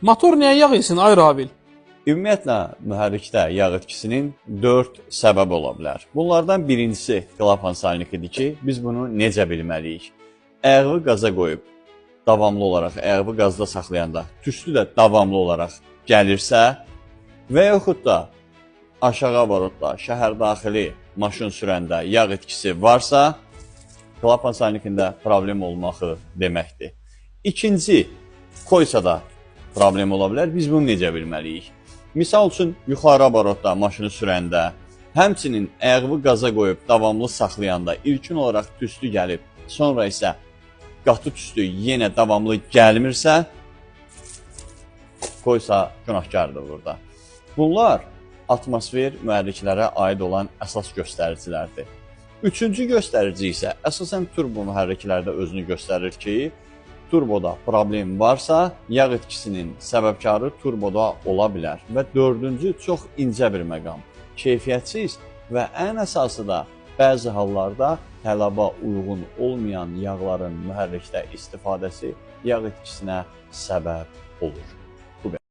Motor niyə yağ yesin ay Rabil? Ümumiyyətlə, mühərrikdə yağ itkisinin 4 səbəbi ola bilər. Bunlardan birincisi klapan salinikidir ki, biz bunu necə bilməliyik? Ayağı qaza qoyub, davamlı olaraq ayağı qazda saxlayanda tüstü də davamlı olaraq gəlirsə və yaxud da aşağı avarotda, şəhər daxili maşın sürəndə yağ itkisi varsa, klapan salinikində problem olmağı deməkdir. İkinci, koysada problem ola bilər. Biz bunu necə bilməliyik? Misal üçün, yuxarı avarotda maşını sürəndə, həmçinin ayağı qaza qoyub davamlı saxlayanda ilkin olaraq tüstü gəlib, sonra isə qatı tüstü yenə davamlı gəlmirsə, koysa günahkardır burada. Bunlar atmosfer mühərriklərə aid olan əsas göstəricilərdir. Üçüncü göstərici isə əsasən turbo mühərriklərdə özünü göstərir ki, turboda problem varsa, yağ itkisinin səbəbkarı turboda ola bilər. Və dördüncü çox incə bir məqam, keyfiyyətsiz və ən əsası da bəzi hallarda tələbə uyğun olmayan yağların mühərrikdə istifadəsi yağ itkisinə səbəb olur.